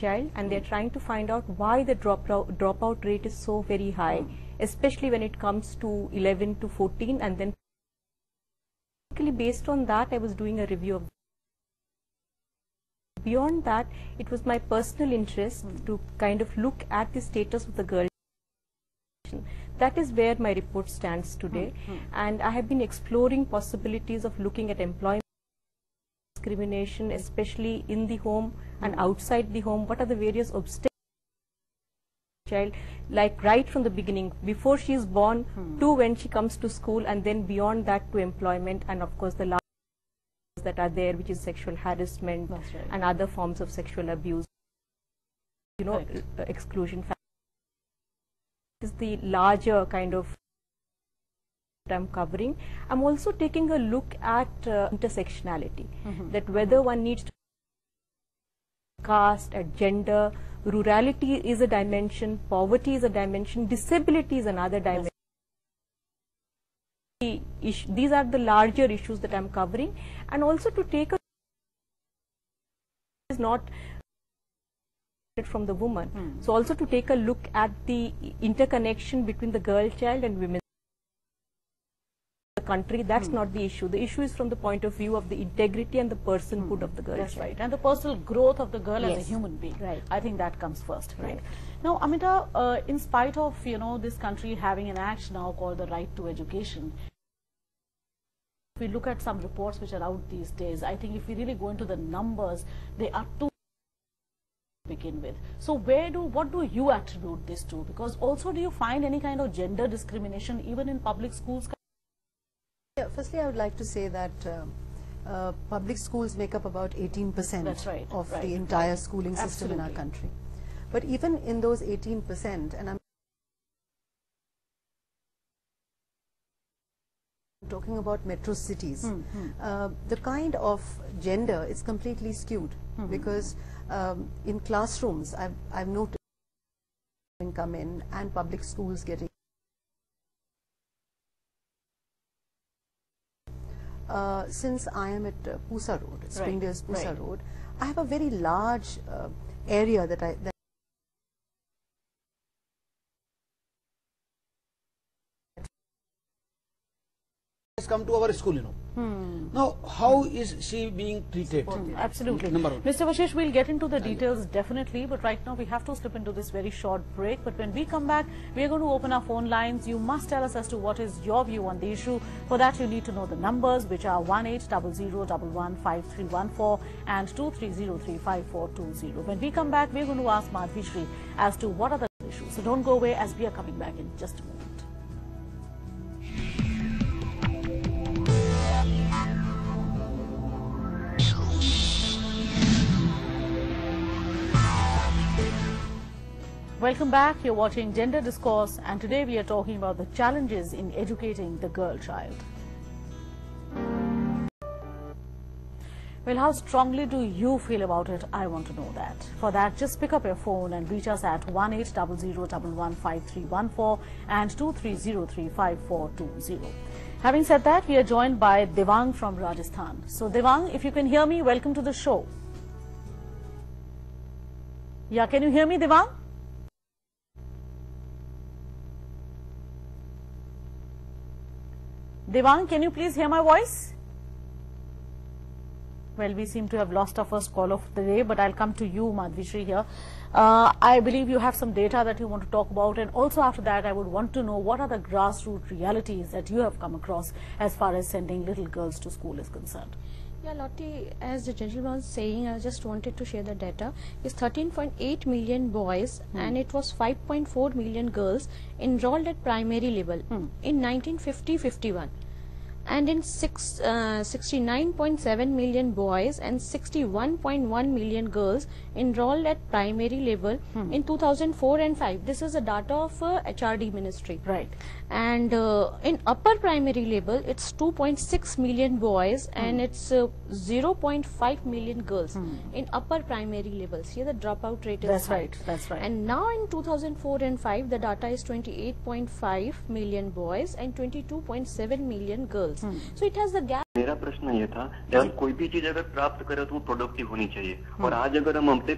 child, and they're trying to find out why the dropout rate is so very high, especially when it comes to 11 to 14, and then based on that I was doing a review of. Beyond that, it was my personal interest to kind of look at the status of the girl. That is where my report stands today, and I have been exploring possibilities of looking at employment discrimination, especially in the home and outside the home. What are the various obstacles child, like right from the beginning, before she is born to when she comes to school, and then beyond that to employment, and of course the large that are there, which is sexual harassment and other forms of sexual abuse, you know, exclusion is the larger kind of I'm covering. I'm also taking a look at intersectionality, that whether one needs to caste, at gender, rurality is a dimension, poverty is a dimension, disability is another dimension. These are the larger issues that I'm covering, and also to take a is not from the woman. So also to take a look at the interconnection between the girl child and women. The country, that's not the issue. The issue is from the point of view of the integrity and the personhood of the girl. That's right, and the personal growth of the girl as a human being. Right. I think that comes first. Right. Now, Amita, in spite of this country having an act now called the Right to Education, if we look at some reports which are out these days, I think if we really go into the numbers, they are too to begin with. So what do you attribute this to? Because also, do you find any kind of gender discrimination even in public schools? Yeah, firstly, I would like to say that public schools make up about 18% of the entire schooling system in our country. But even in those 18%, and I'm talking about metro cities, the kind of gender is completely skewed, because in classrooms, I've noticed come in and public schools getting since I am at Pusa Road, Springdale's Pusa Road, I have a very large area that has come to our school, Now, how is she being treated? Absolutely. Number one. Mr. Vashish, we'll get into the details definitely, but right now we have to slip into this very short break. But when we come back, we are going to open our phone lines. You must tell us as to what is your view on the issue. For that, you need to know the numbers, which are 1800115314 and 23035420. When we come back, we're going to ask Madhvi Shri as to what are the issues. So don't go away, as we are coming back in just a moment. Welcome back. You're watching Gender Discourse, and today we are talking about the challenges in educating the girl child. Well, how strongly do you feel about it? I want to know that. For that, just pick up your phone and reach us at 1800115314 and 23035420. Having said that, we are joined by Devang from Rajasthan. So Devang, if you can hear me, welcome to the show. Yeah, can you hear me, Devang? Devang, can you please hear my voice? Well, we seem to have lost our first call of the day, but I'll come to you, Madhvi Shri, here. I believe you have some data that you want to talk about, and also after that I would want to know what are the grassroots realities that you have come across as far as sending little girls to school is concerned. Yeah, Lottie, as the gentleman was saying, I just wanted to share the data. It's 13.8 million boys and it was 5.4 million girls enrolled at primary level in 1950-51. And in 69.7 million boys and 61.1 million girls enrolled at primary level in 2004 and 5. This is the data of HRD ministry. Right. And in upper primary level, it's 2.6 million boys and it's 0.5 million girls in upper primary levels. Here the dropout rate is high. That's right. And now in 2004 and 5, the data is 28.5 million boys and 22.7 million girls. So it has the gap. मेरा प्रश्न ये था कि हम कोई भी चीज अगर प्राप्त करें तो वो प्रोडक्टिव होनी चाहिए और आज अगर हम अपने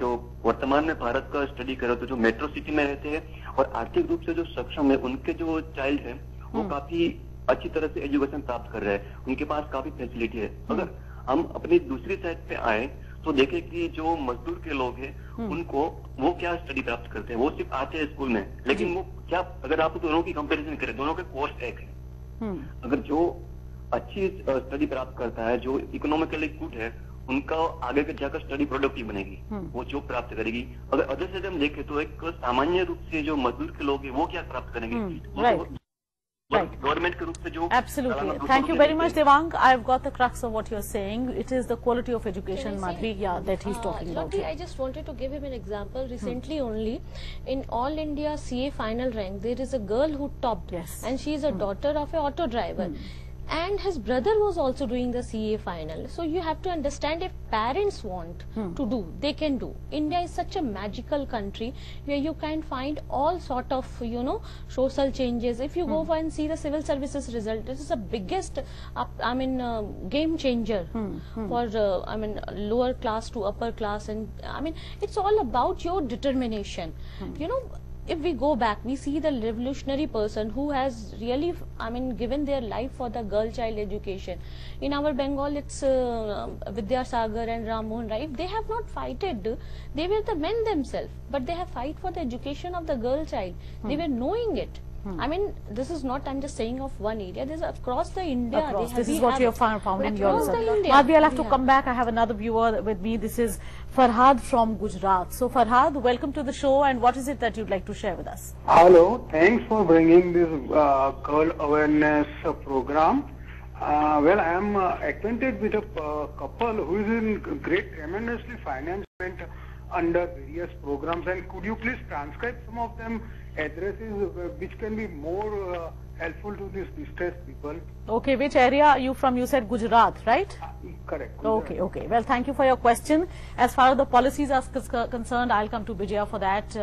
जो वर्तमान में भारत का स्टडी करे तो जो मेट्रो सिटी में रहते हैं और आर्थिक रूप से जो सक्षम है, उनके जो चाइल्ड है वो काफी अच्छी तरह से एजुकेशन प्राप्त कर रहे हैं, उनके पास काफी फैसिलिटी है। अगर हम अपनी दूसरी साइड पे आए तो देखें कि जो मजदूर के लोग हैं उनको वो क्या स्टडी प्राप्त करते हैं। वो सिर्फ आते हैं स्कूल में, लेकिन वो क्या, अगर आप दोनों की कंपैरिजन करें, दोनों के कोर्स एक है। अगर जो अच्छी स्टडी प्राप्त करता है, जो इकोनॉमिकली गुड है, उनका आगे के जाकर स्टडी प्रोडक्टिव बनेगी, वो जॉब प्राप्त करेगी। अगर अदर से हम देखें तो एक सामान्य रूप से जो मजदूर के लोग हैं वो क्या प्राप्त करेंगे, गवर्नमेंट के रूप से जो। Absolutely. Thank you very much, Devang. I've got the crux of what you're saying. It is the quality of education, Madhvi, that he's talking about. Lotty, I just wanted to give him an example. Recently only, in All India CA final rank, there is a girl who topped, and she is a daughter of an auto driver. And his brother was also doing the CA final. So you have to understand, if parents want to do, they can do. India is such a magical country where you can find all sort of, social changes. If you go and see the civil services result, this is the biggest, game changer for, lower class to upper class. And it's all about your determination. If we go back, we see the revolutionary person who has really, given their life for the girl child education. In our Bengal, it's Vidyasagar and Ramohan Rai. They have not fighted. They were the men themselves, but they have fight for the education of the girl child. They were knowing it. This is not, I'm just saying of one area. This is across the India. This is what you have found in your research. India. Madhvi, I'll have to come back. I have another viewer with me. This is Farhad from Gujarat. So Farhad, welcome to the show, and what is it that you'd like to share with us? Hello, thanks for bringing this girl awareness program. Well, I am acquainted with a couple who is in tremendously financed under various programs, and could you please transcribe some of them addresses which can be more helpful to these distressed people? Okay, which area are you from? You said Gujarat, right? Correct. Gujarat. Okay. Well, thank you for your question. As far as the policies are concerned, I'll come to Vijaya for that.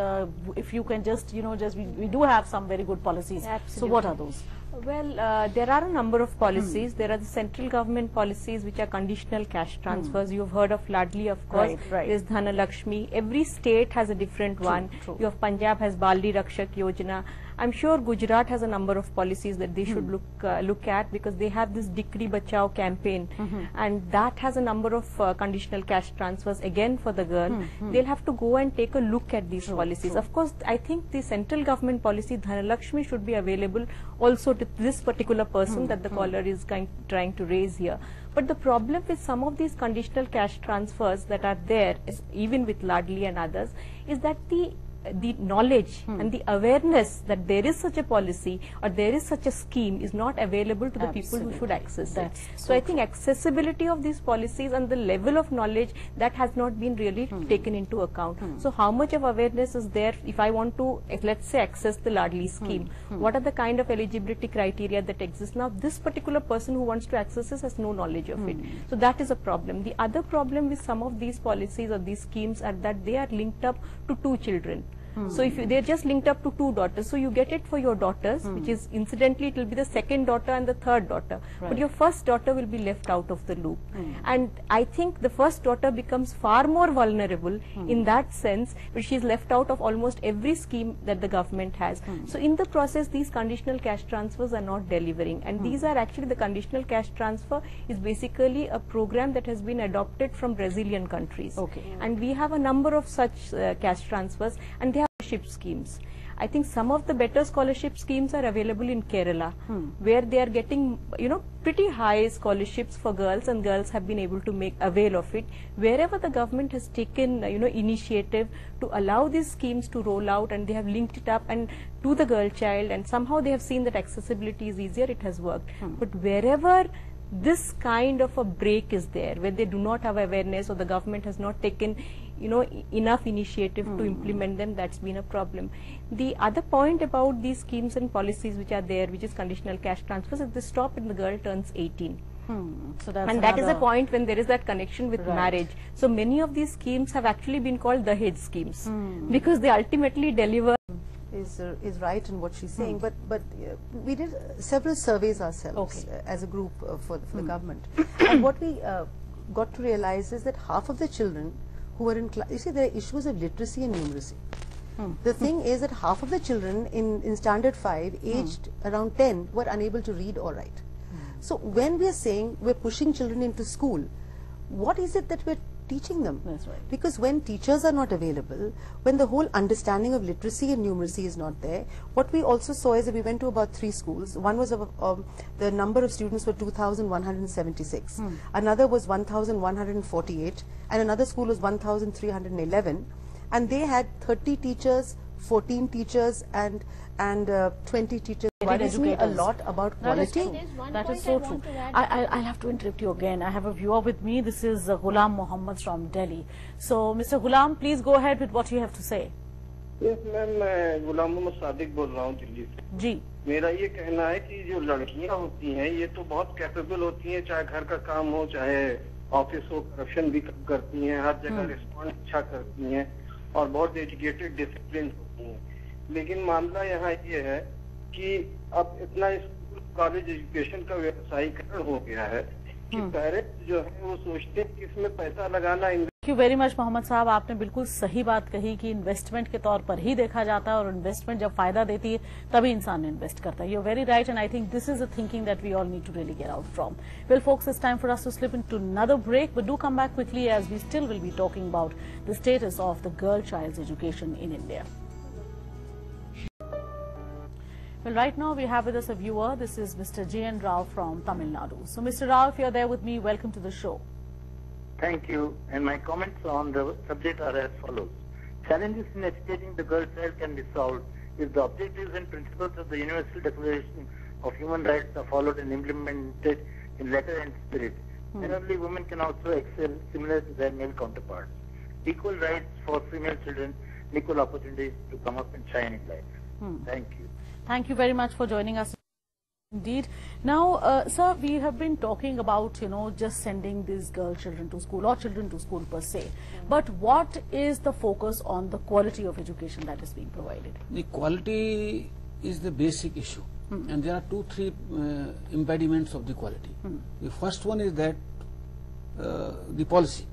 If you can just, we do have some very good policies. Absolutely. So what are those? Well, there are a number of policies. There are the central government policies which are conditional cash transfers. You've heard of Ladli, of course. Right. There's Dhana Lakshmi. Every state has a different one. True. You have Punjab has Baldi Rakshak Yojana. I'm sure Gujarat has a number of policies that they should look at, because they have this Dikri Bachao campaign, and that has a number of conditional cash transfers again for the girl. They'll have to go and take a look at these policies. Of course, I think the central government policy Dhanalakshmi should be available also to this particular person that the caller is trying to raise here. But the problem with some of these conditional cash transfers that are there, even with Ladli and others, is that the knowledge and the awareness that there is such a policy or there is such a scheme is not available to the people who should access it. So I think accessibility of these policies and the level of knowledge, that has not been really taken into account. So how much of awareness is there if I want to, let's say, access the Ladli scheme? What are the kind of eligibility criteria that exist? Now this particular person who wants to access this has no knowledge of it. So that is a problem. The other problem with some of these policies or these schemes are that they are linked up to two children. So if they're just linked up to two daughters, so you get it for your daughters, which is incidentally it will be the second daughter and the third daughter, but your first daughter will be left out of the loop. And I think the first daughter becomes far more vulnerable in that sense, where she is left out of almost every scheme that the government has. So in the process, these conditional cash transfers are not delivering, and these are actually, the conditional cash transfer is basically a program that has been adopted from Brazilian countries. And we have a number of such cash transfers, and they have scholarship schemes. I think some of the better scholarship schemes are available in Kerala, where they are getting, pretty high scholarships for girls, and girls have been able to make avail of it. Wherever the government has taken, initiative to allow these schemes to roll out, and they have linked it up and to the girl child, and somehow they have seen that accessibility is easier, it has worked. But wherever this kind of a break is there, where they do not have awareness or the government has not taken enough initiative to implement them, that's been a problem. The other point about these schemes and policies which are there, which is conditional cash transfers, is they stop when the girl turns 18. So that's and that is a point when there is that connection with marriage. So many of these schemes have actually been called the Dahej schemes, because they ultimately deliver. Is right in what she's saying, but we did several surveys ourselves as a group for the government, and what we got to realize is that half of the children who were in class. You see, there are issues of literacy and numeracy. The thing is that half of the children in standard 5, aged around 10, were unable to read or write. So when we are saying we're pushing children into school, what is it that we're teaching them? That's right. Because when teachers are not available, when the whole understanding of literacy and numeracy is not there, what we also saw is that we went to about 3 schools. One was the number of students were 2,176. Another was 1,148, and another school was 1,311. And they had 30 teachers, 14 teachers, and 20 teachers. Worries me a lot about quality. That is so true. I'll have to interrupt you again. I have a viewer with me. This is Ghulam Mohammed from Delhi. So, Mr. Ghulam, please go ahead with what you have to say. Yes, ma'am. मैं गुलाम मोहम्मद सादिक बोल रहा हूँ दिल्ली से। जी। मेरा ये कहना है कि जो लड़कियाँ होती हैं ये तो बहुत कैपेबल होती हैं, चाहे घर का काम हो चाहे ऑफिस हो, करप्शन भी करती हैं, हर जगह रिस्पॉन्ड अच्छा करती हैं और बहुत डेडिकेटेड डिसिप्लिन होती हैं। लेकिन मामला यहाँ ये है कि अब इतना स्कूल कॉलेज एजुकेशन का व्यवसायीकरण हो गया है कि पेरेंट्स जो है वो सोचते हैं कि इसमें पैसा लगाना। Thank you very much Mohammad साहब, आपने बिल्कुल सही बात कही कि इन्वेस्टमेंट के तौर पर ही देखा जाता है और इन्वेस्टमेंट जब फायदा देती है तभी इंसान इन्वेस्ट करता है। You are very right and I think this is a thinking that we all need to really get out from. Well folks, it's time for us to slip into another break, but do come back quickly as we still will be talking about the status of the girl child's education in India. Well, right now we have with us a viewer. This is Mr. J.N. Rao from Tamil Nadu. So, Mr. Rao, if you're there with me, welcome to the show. Thank you. And my comments on the subject are as follows. Challenges in educating the girl child can be solved if the objectives and principles of the Universal Declaration of Human Rights are followed and implemented in letter and spirit. And only women can also excel similar to their male counterparts. Equal rights for female children, equal opportunities to come up and shine in life. Thank you. Thank you very much for joining us. Indeed. Now, sir, we have been talking about, just sending these girl children to school or children to school per se. But what is the focus on the quality of education that is being provided? The quality is the basic issue. And there are 2-3 impediments of the quality. The first one is that the policy.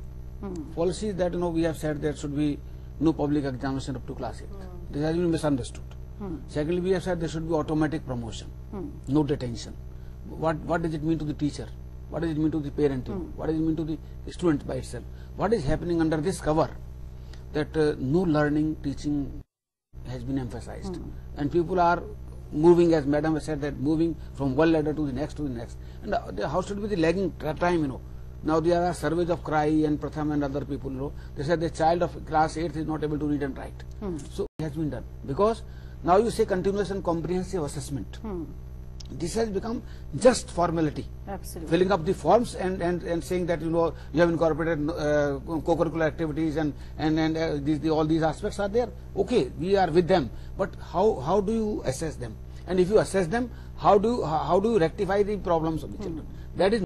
Policy is that, we have said there should be no public examination up to class 8. This has been misunderstood. Secondly, we have said there should be automatic promotion, no detention. What does it mean to the teacher? What does it mean to the parent? What does it mean to the student by itself? What is happening under this cover? That no learning, teaching has been emphasized. And people are moving, as Madam has said, that moving from one ladder to the next. And how should be the lagging time, Now there are surveys of CRI and Pratham and other people, they said the child of class 8 is not able to read and write. So it has been done. Because now you say continuous and comprehensive assessment. This has become just formality. Absolutely. Filling up the forms and saying that you have incorporated co-curricular activities and all these aspects are there. Okay, we are with them. But how do you assess them? And if you assess them, how do you rectify the problems of the children? That is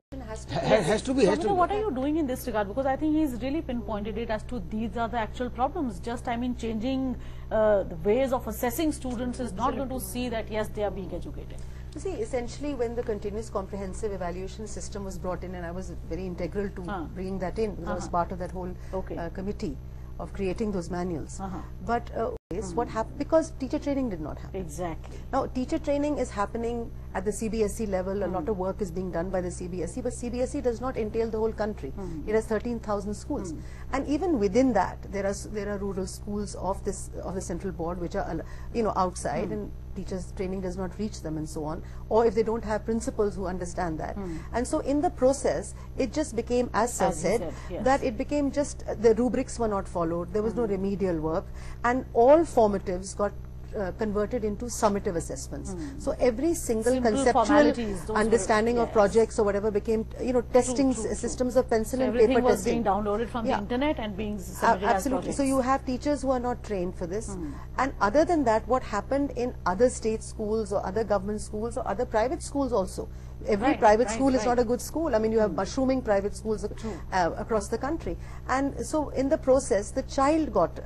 has to be. So, what are you doing in this regard? Because I think he's really pinpointed it as to these are the actual problems. Just, changing the ways of assessing students is not going to see that, yes, they are being educated. You see, essentially when the continuous comprehensive evaluation system was brought in, and I was very integral to bringing that in, because I was part of that whole committee of creating those manuals. But what happened, because teacher training did not happen. Exactly. Now, teacher training is happening at the CBSE level. A lot of work is being done by the CBSE, but CBSE does not entail the whole country. It has 13,000 schools, and even within that, there are rural schools of the central board which are outside, and teachers training does not reach them, and so on. Or if they don't have principals who understand that, and so in the process, it just became, as Sir said, that it became just the rubrics were not followed. There was no remedial work, and all formatives got converted into summative assessments. So every single conceptual understanding of projects or whatever became, testing systems of pencil and paper testing. Everything was being downloaded from the internet and being submitted as projects. So you have teachers who are not trained for this. And other than that, what happened in other state schools or other government schools or other private schools also, every private school is not a good school. You have mushrooming private schools across the country. And so in the process, the child got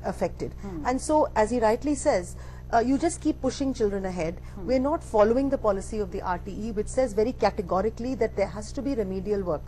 affected. And so, as he rightly says, you just keep pushing children ahead. We're not following the policy of the RTE, which says very categorically that there has to be remedial work.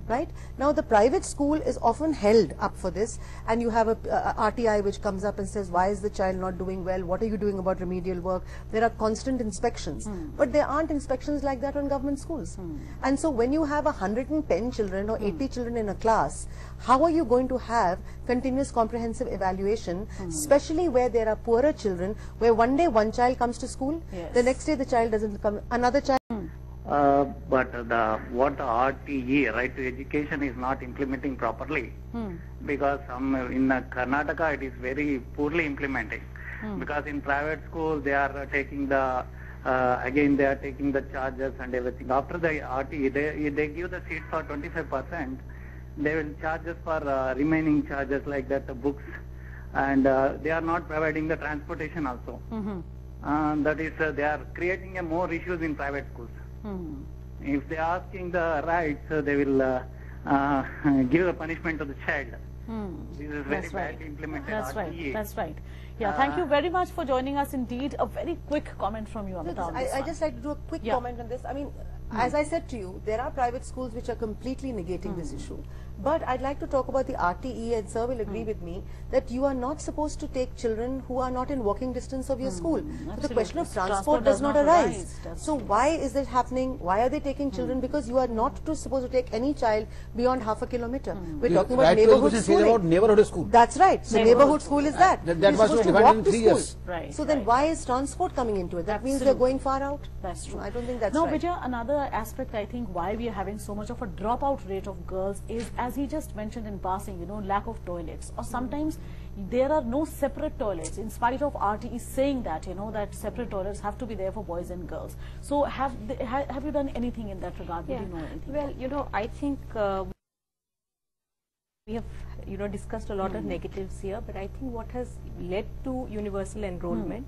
Right? Now, the private school is often held up for this, and you have a RTI which comes up and says, why is the child not doing well? What are you doing about remedial work? There are constant inspections, but there aren't inspections like that on government schools. And so when you have 110 children or 80 children in a class, how are you going to have continuous comprehensive evaluation, especially where there are poorer children, where one day one child comes to school, the next day the child doesn't come, another child. But what the RTE, right to education, is not implementing properly, because in Karnataka it is very poorly implementing. Because in private schools they are taking the again they are taking the charges and everything. After the RTE, they give the seats for 25%. They will charge us for remaining charges like that, the books, and they are not providing the transportation also. That is, they are creating more issues in private schools. If they are asking the rights, they will give a punishment to the child. This is very badly implemented. That's right. RTE. That's right. Yeah, thank you very much for joining us. Indeed, a very quick comment from you, Amita. I just like to do a quick comment on this. I mean, as I said to you, there are private schools which are completely negating this issue. But I'd like to talk about the RTE, and sir will agree with me that you are not supposed to take children who are not in walking distance of your school. So the question of transport does not arise. So why is this happening? Why are they taking children? Because you are not supposed to take any child beyond half a kilometer. We're talking about neighborhood schooling. About neighborhood school. That's right. So neighborhood school is that. That You're was supposed to divided walk in to 3 school. years. Right. So then why is transport coming into it? That means they're going far out. That's true. I don't think that's now, right. Vijay, another aspect I think why we are having so much of a dropout rate of girls is, as he just mentioned in passing, you know, lack of toilets, or sometimes there are no separate toilets, in spite of RTE saying that, you know, that separate toilets have to be there for boys and girls. So have you done anything in that regard? Yeah. Do you know anything? Well, you know, I think we have, you know, discussed a lot of negatives here, but I think what has led to universal enrollment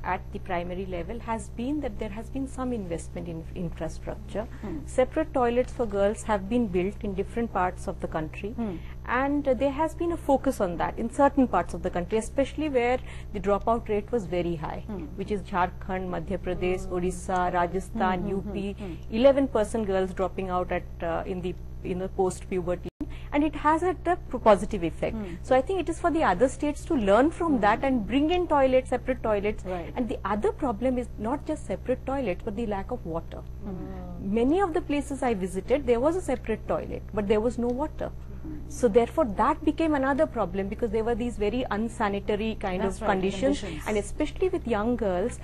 at the primary level has been that there has been some investment in infrastructure. Separate toilets for girls have been built in different parts of the country, and there has been a focus on that in certain parts of the country, especially where the dropout rate was very high, which is Jharkhand, Madhya Pradesh, Odisha, Rajasthan, UP. 11% girls dropping out at in the post-puberty. And it has had a positive effect. So I think it is for the other states to learn from that and bring in toilets, separate toilets. And the other problem is not just separate toilets, but the lack of water. Many of the places I visited, there was a separate toilet, but there was no water. So therefore that became another problem, because there were these very unsanitary kind of conditions, and especially with young girls,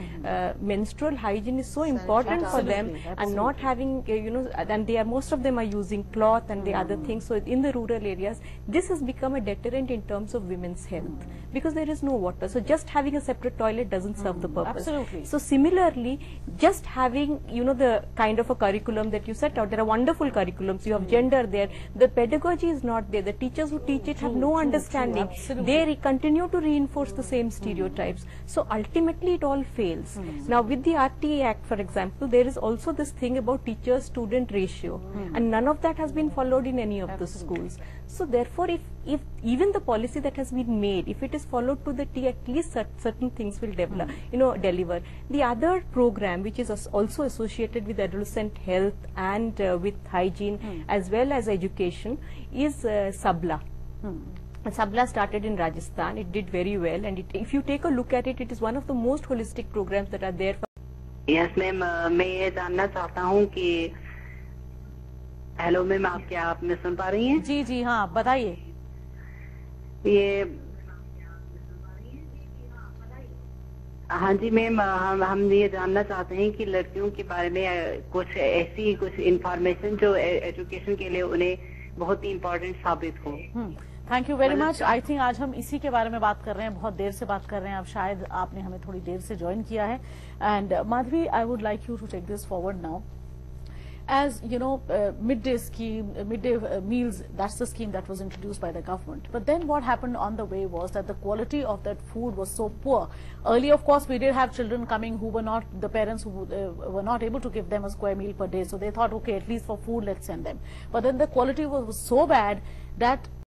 menstrual hygiene is so important for them, and not having, you know, and they are, most of them are using cloth and the other things. So in the rural areas, this has become a deterrent in terms of women's health, because there is no water. So just having a separate toilet doesn't serve the purpose. Absolutely. So similarly, just having, you know, the kind of a curriculum that you set out, there are wonderful curriculums, you have gender there, the pedagogy is not there, the teachers who teach it have no understanding, they continue to reinforce the same stereotypes. So ultimately it all fails. Now with the RTE Act, for example, there is also this thing about teacher-student ratio, and none of that has been followed in any of the schools. So therefore, if even the policy that has been made, if it is followed to the T, at least certain things will develop, you know, deliver. The other program, which is also associated with adolescent health and with hygiene as well as education, is Sabla. Sabla started in Rajasthan. It did very well, and if you take a look at it, it is one of the most holistic programs that are there. Yes, ma'am. मैं ये जानना चाहता हूँ कि hello ma'am, आप क्या आप में सुन पा रही हैं? जी जी हाँ, बताइए. ये हाँ जी मैम, हम ये जानना चाहते हैं कि लड़कियों के बारे में कुछ ऐसी कुछ इंफॉर्मेशन जो एजुकेशन के लिए उन्हें बहुत ही इम्पोर्टेंट साबित हो. Thank you very much. I think आज हम इसी के बारे में बात कर रहे हैं, बहुत देर से बात कर रहे हैं. अब शायद आपने हमें थोड़ी देर से ज्वाइन किया है. And Madhavi, I would like you to take this forward now. As you know, midday meals, that's the scheme that was introduced by the government. But then what happened on the way was that the quality of that food was so poor. Earlier, of course, we did have children coming who were not, the parents who were not able to give them a square meal per day. So they thought, okay, at least for food, let's send them. But then the quality was so bad that